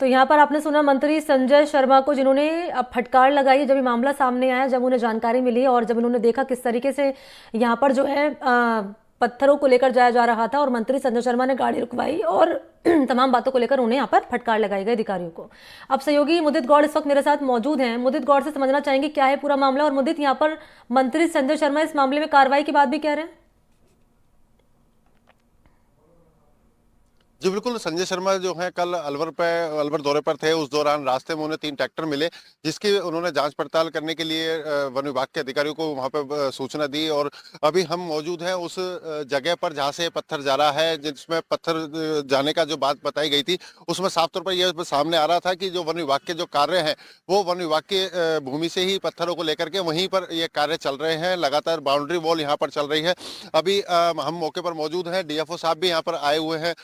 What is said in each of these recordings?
तो यहाँ पर आपने सुना मंत्री संजय शर्मा को, जिन्होंने अब फटकार लगाई जब ये मामला सामने आया, जब उन्हें जानकारी मिली और जब उन्होंने देखा किस तरीके से यहाँ पर जो है पत्थरों को लेकर जाया जा रहा था, और मंत्री संजय शर्मा ने गाड़ी रुकवाई और तमाम बातों को लेकर उन्हें यहाँ पर फटकार लगाई गई अधिकारियों को। अब सहयोगी मुदित गौड़ इस वक्त मेरे साथ मौजूद हैं। मुदित गौड़ से समझना चाहेंगे क्या है पूरा मामला, और मुदित, यहाँ पर मंत्री संजय शर्मा इस मामले में कार्रवाई की बात भी कह रहे हैं। जी बिल्कुल। संजय शर्मा जो है कल अलवर दौरे पर थे। उस दौरान रास्ते में उन्हें 3 ट्रैक्टर मिले, जिसकी उन्होंने जांच पड़ताल करने के लिए वन विभाग के अधिकारियों को वहां पर सूचना दी। और अभी हम मौजूद हैं उस जगह पर जहां से पत्थर जा रहा है, जिसमें पत्थर जाने का जो बात बताई गई थी, उसमें साफ तौर पर यह सामने आ रहा था कि जो वन विभाग के जो कार्य हैं वो वन विभाग के भूमि से ही पत्थरों को लेकर के वहीं पर ये कार्य चल रहे हैं। लगातार बाउंड्री वॉल यहाँ पर चल रही है। अभी हम मौके पर मौजूद हैं। डीएफओ साहब भी यहाँ पर आए हुए हैं।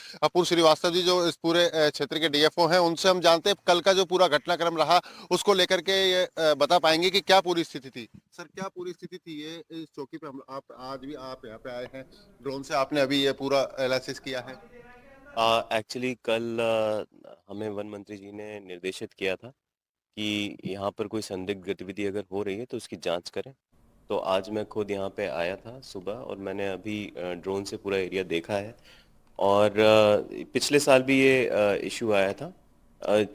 श्रीवास्तव जी जो इस पूरे क्षेत्र के डीएफओ हैं, उनसे हम जानते हैं कल का जो पूरा घटनाक्रम रहा उसको लेकर के ये बता पाएंगे कि क्या पूरी स्थिति थी। सर, क्या पूरी स्थिति थी ये इस चौकी पे? हम आप आज भी आप यहाँ पे आए हैं, ड्रोन से आपने अभी ये पूरा एनालिसिस किया है? एक्चुअली कल हमें वन मंत्री जी ने निर्देशित किया था कि यहाँ पर कोई संदिग्ध गतिविधि अगर हो रही है तो उसकी जांच करें। तो आज मैं खुद यहाँ पे आया था सुबह, और मैंने अभी ड्रोन से पूरा एरिया देखा है। और पिछले साल भी ये इशू आया था।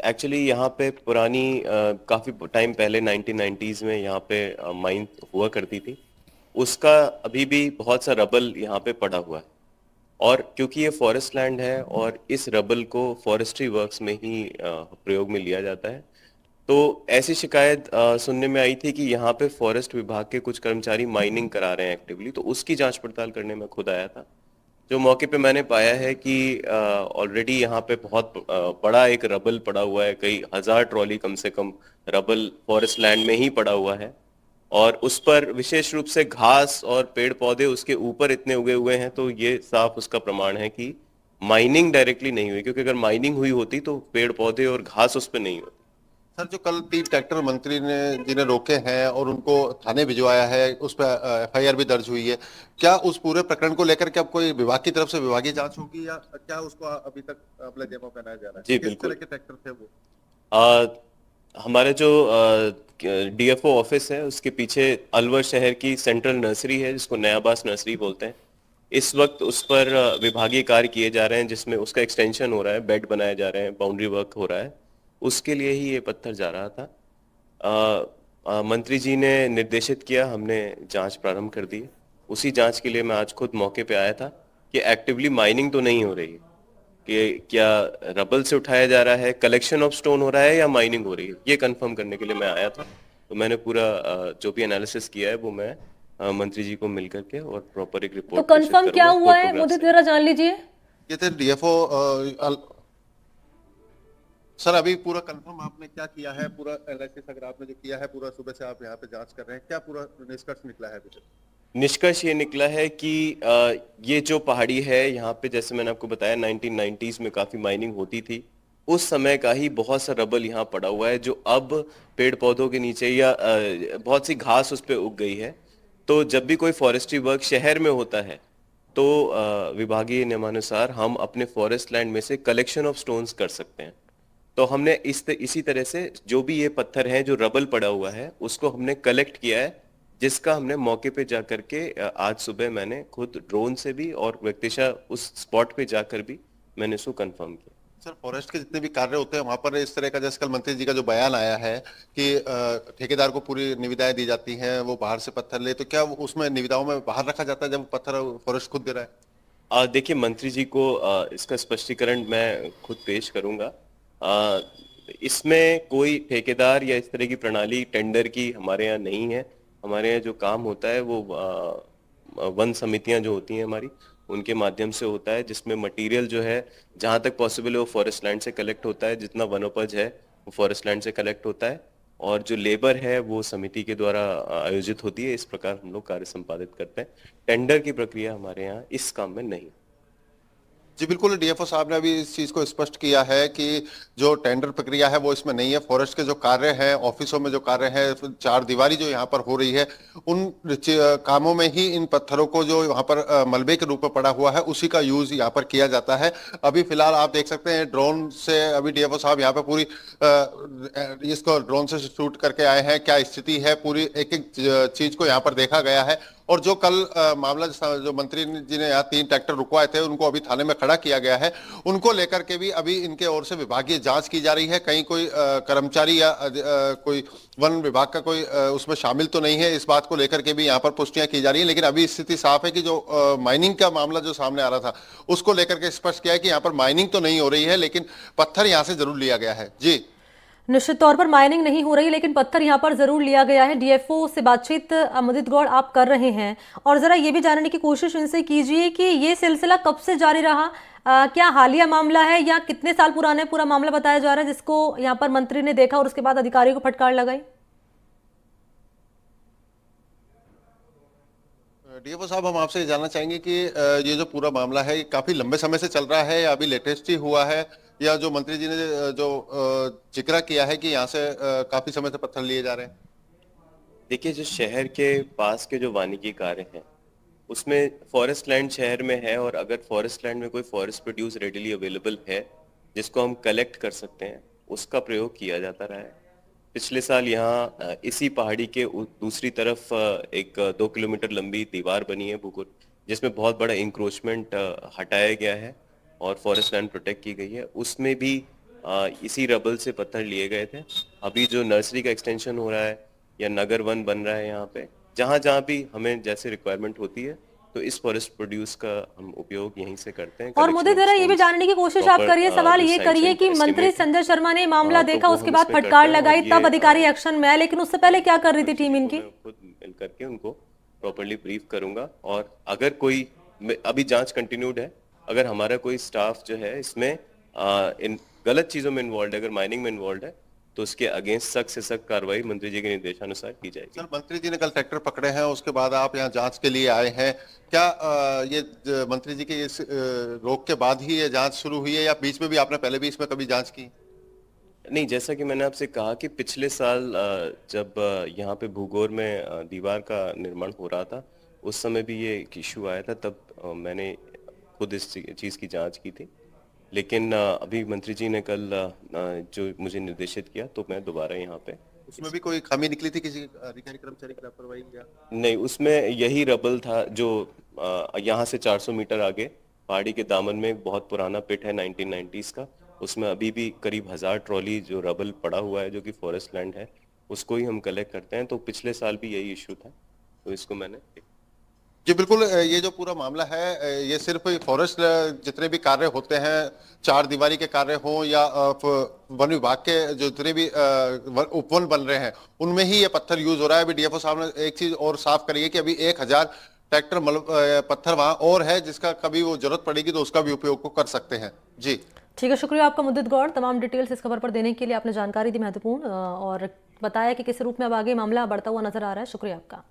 एक्चुअली यहाँ पे पुरानी काफ़ी टाइम पहले 1990s में यहाँ पे माइन हुआ करती थी। उसका अभी भी बहुत सा रबल यहाँ पे पड़ा हुआ है, और क्योंकि ये फॉरेस्ट लैंड है और इस रबल को फॉरेस्ट्री वर्क्स में ही प्रयोग में लिया जाता है, तो ऐसी शिकायत सुनने में आई थी कि यहाँ पे फॉरेस्ट विभाग के कुछ कर्मचारी माइनिंग करा रहे हैं एक्टिवली। तो उसकी जांच पड़ताल करने में खुद आया था। जो मौके पे मैंने पाया है कि ऑलरेडी यहाँ पे बहुत बड़ा एक रबल पड़ा हुआ है, कई हजार ट्रॉली कम से कम रबल फॉरेस्ट लैंड में ही पड़ा हुआ है, और उस पर विशेष रूप से घास और पेड़ पौधे उसके ऊपर इतने उगे हुए हैं। तो ये साफ उसका प्रमाण है कि माइनिंग डायरेक्टली नहीं हुई, क्योंकि अगर माइनिंग हुई होती तो पेड़ पौधे और घास उस पर नहीं होती। सर, जो कल 3 ट्रैक्टर मंत्री ने जिन्हें रोके हैं और उनको थाने भिजवाया है, उस पर एफआईआर भी दर्ज हुई है, क्या उस पूरे प्रकरण को लेकर के अब कोई विभाग की तरफ से विभागीय जांच होगी, या क्या उसको अभी तक अगला जमा पहनाया जा रहा है? जी किस तरह बिल्कुल। के ट्रैक्टर थे वो? आ, हमारे जो डीएफओ ऑफिस है उसके पीछे अलवर शहर की सेंट्रल नर्सरी है, जिसको नयाबास नर्सरी बोलते हैं। इस वक्त उस पर विभागीय कार्य किए जा रहे हैं, जिसमें उसका एक्सटेंशन हो रहा है, बेड बनाए जा रहे हैं, बाउंड्री वर्क हो रहा है। उसके लिए ही ये पत्थर जा रहा था। मंत्री जी ने निर्देशित किया, हमने जांच प्रारंभ कर दी। उसी जांच के लिए मैं आज खुद मौके पे आया था कि एक्टिवली माइनिंग तो नहीं हो रही है, कि क्या रबल से उठाया जा रहा है, कलेक्शन ऑफ स्टोन हो रहा है, या माइनिंग हो रही है। ये कंफर्म करने के लिए मैं आया था। तो मैंने पूरा जो भी एनालिसिस किया है वो मैं मंत्री जी को मिल करके और प्रॉपर एक तो रिपोर्ट प्रेषित कंफर्म क्या करूंगा हुआ है फोटोग्राफ मुझे से। जरा जान लीजिए। ये थे डीएफओ। सर, अभी पूरा कंफर्म आपने क्या किया है? पूरा एनालिसिस अगर आपने जो किया है, पूरा सुबह से आप यहाँ पे जांच कर रहे हैं, क्या पूरा निष्कर्ष निकला है अभी तक? निष्कर्ष ये निकला है कि ये जो पहाड़ी है यहाँ पे, जैसे मैंने आपको बताया 1990s में काफी माइनिंग होती थी। उस समय का ही बहुत सा रबल यहाँ पड़ा हुआ है, जो अब पेड़ पौधों के नीचे या बहुत सी घास उस पे उग गई है। तो जब भी कोई फॉरेस्ट्री वर्क शहर में होता है तो विभागीय नियमानुसार हम अपने फॉरेस्ट लैंड में से कलेक्शन ऑफ स्टोन्स कर सकते हैं। तो हमने इसी तरह से जो भी ये पत्थर है जो रबल पड़ा हुआ है उसको हमने कलेक्ट किया है, जिसका हमने मौके पे जा करके आज सुबह मैंने खुद ड्रोन से भी और व्यक्तिशः उस स्पॉट पे जाकर भी मैंने इसको कंफर्म किया। सर, फॉरेस्ट के जितने भी कार्य होते हैं वहां पर इस तरह का, जैसे कल मंत्री जी का जो बयान आया है कि ठेकेदार को पूरी निविदाएं दी जाती हैं, वो बाहर से पत्थर ले, तो क्या उसमें निविदाओं में बाहर रखा जाता है जब पत्थर फॉरेस्ट खुद दे रहा है? देखिए, मंत्री जी को इसका स्पष्टीकरण मैं खुद पेश करूंगा। आ, इसमें कोई ठेकेदार या इस तरह की प्रणाली टेंडर की हमारे यहाँ नहीं है। हमारे यहाँ जो काम होता है वो वन समितियां जो होती हैं हमारी, उनके माध्यम से होता है, जिसमें मटेरियल जो है जहां तक पॉसिबल है वो फॉरेस्ट लैंड से कलेक्ट होता है। जितना वनोपज है वो फॉरेस्ट लैंड से कलेक्ट होता है, और जो लेबर है वो समिति के द्वारा आयोजित होती है। इस प्रकार हम लोग कार्य संपादित करते हैं। टेंडर की प्रक्रिया हमारे यहाँ इस काम में नहीं। जी बिल्कुल, डीएफओ साहब ने अभी इस चीज को स्पष्ट किया है कि जो टेंडर प्रक्रिया है वो इसमें नहीं है। फॉरेस्ट के जो कार्य हैं, ऑफिसों में जो कार्य है, चार दीवारी जो यहाँ पर हो रही है, उन कामों में ही इन पत्थरों को जो वहाँ पर मलबे के रूप में पड़ा हुआ है उसी का यूज यहाँ पर किया जाता है। अभी फिलहाल आप देख सकते हैं ड्रोन से अभी डीएफओ साहब यहाँ पे पूरी इसको ड्रोन से शूट करके आए हैं, क्या स्थिति है, पूरी एक एक चीज को यहाँ पर देखा गया है। और जो कल मामला जो मंत्री जी ने यहाँ 3 ट्रैक्टर रुकवाए थे उनको अभी थाने में खड़ा किया गया है, उनको लेकर के भी अभी इनके ओर से विभागीय जांच की जा रही है। कहीं कोई कर्मचारी या कोई वन विभाग का कोई उसमें शामिल तो नहीं है, इस बात को लेकर के भी यहाँ पर पुष्टियां की जा रही है। लेकिन अभी स्थिति साफ है कि जो माइनिंग का मामला जो सामने आ रहा था उसको लेकर के स्पष्ट किया है कि यहाँ पर माइनिंग तो नहीं हो रही है, लेकिन पत्थर यहाँ से जरूर लिया गया है। जी निश्चित तौर पर माइनिंग नहीं हो रही, लेकिन पत्थर यहां पर जरूर लिया गया है। डीएफओ से बातचीत मुदित गौड़ आप कर रहे हैं, और जरा ये भी जानने की कोशिश इनसे कीजिए कि ये सिलसिला कब से जारी रहा, क्या हालिया मामला है या कितने साल पुराना पूरा मामला बताया जा रहा है जिसको यहाँ पर मंत्री ने देखा और उसके बाद अधिकारियों को फटकार लगाई? डीएफओ साहब, हम आपसे जानना चाहेंगे कि ये जो पूरा मामला है ये काफी लंबे समय से चल रहा है या अभी लेटेस्ट ही हुआ है, या जो मंत्री जी ने जो जिक्र किया है कि यहाँ से काफी समय से पत्थर लिए जा रहे हैं? देखिए, जो शहर के पास के जो वानिकी कार्य हैं उसमें फॉरेस्ट लैंड शहर में है, और अगर फॉरेस्ट लैंड में कोई फॉरेस्ट प्रोड्यूस रेडिली अवेलेबल है जिसको हम कलेक्ट कर सकते हैं, उसका प्रयोग किया जाता रहा है। पिछले साल यहाँ इसी पहाड़ी के दूसरी तरफ एक 2 किलोमीटर लंबी दीवार बनी है भूगुर, जिसमें बहुत बड़ा इंक्रोचमेंट हटाया गया है और फॉरेस्ट लैंड प्रोटेक्ट की गई है। उसमें भी इसी रबल से पत्थर लिए गए थे। अभी जो नर्सरी का एक्सटेंशन हो रहा है या नगर वन बन रहा है, यहाँ पे जहाँ जहाँ भी हमें जैसे रिक्वायरमेंट होती है तो इस फॉरेस्ट प्रोड्यूस का हम उपयोग यहीं से करते हैं। और मुझे जरा ये भी जानने की कोशिश आप करिए, सवाल ये करिए कि मंत्री संजय शर्मा ने मामला देखा, उसके बाद फटकार लगाई, तब अधिकारी एक्शन में आए, लेकिन उससे पहले क्या कर रही थी टीम इनकी? खुद मिल करके उनको प्रॉपर्ली ब्रीफ करूंगा, और अगर कोई अभी जांच कंटिन्यूड है, अगर हमारा कोई स्टाफ जो है इसमें इन गलत चीजों में इन्वॉल्व है, अगर माइनिंग में इन्वॉल्व है, तो उसके अगेंस्ट सख्त से सख्त कार्रवाई मंत्री जी के निर्देशानुसार की जाएगी। सर, मंत्री जी ने कल ट्रैक्टर पकड़े हैं, उसके बाद आप यहाँ जांच के लिए आए हैं, क्या ये मंत्री जी के इस रोक के बाद ही ये जांच शुरू हुई है या बीच में भी आपने पहले भी इसमें कभी जांच की? नहीं, जैसा कि मैंने आपसे कहा कि पिछले साल जब यहाँ पे भूगोर में दीवार का निर्माण हो रहा था, उस समय भी ये एक इशू आया था, तब मैंने खुद इस चीज़ की जांच की थी। लेकिन अभी मंत्री जी ने कल जो मुझे निर्देशित किया, तो मैं दोबारा यहाँ पे। उसमें भी कोई खामी निकली थी किसी अधिकारी कर्मचारी की लापरवाही या? नहीं, उसमें यही रबल था जो यहाँ से 400 मीटर आगे पहाड़ी के दामन में एक बहुत पुराना पिट है 1990s का, उसमें अभी भी करीब 1000 ट्रॉली जो रबल पड़ा हुआ है जो कि फॉरेस्ट लैंड है, उसको ही हम कलेक्ट करते हैं। तो पिछले साल भी यही इशू था, तो इसको मैंने। जी बिल्कुल, ये जो पूरा मामला है ये सिर्फ फॉरेस्ट जितने भी कार्य होते हैं, चार दीवारी के कार्य हो या वन विभाग के जो जितने भी उपवन बन रहे हैं उनमें ही ये पत्थर यूज हो रहा है। अभी डीएफओ साहब ने एक चीज और साफ करी है कि अभी 1000 ट्रैक्टर पत्थर वहां और है, जिसका कभी वो जरूरत पड़ेगी तो उसका भी उपयोग को कर सकते हैं। जी ठीक है, शुक्रिया आपका मुदित गौड़, तमाम डिटेल्स इस खबर पर देने के लिए। आपने जानकारी दी महत्वपूर्ण, और बताया कि किस रूप में अब आगे मामला बढ़ता हुआ नजर आ रहा है। शुक्रिया आपका।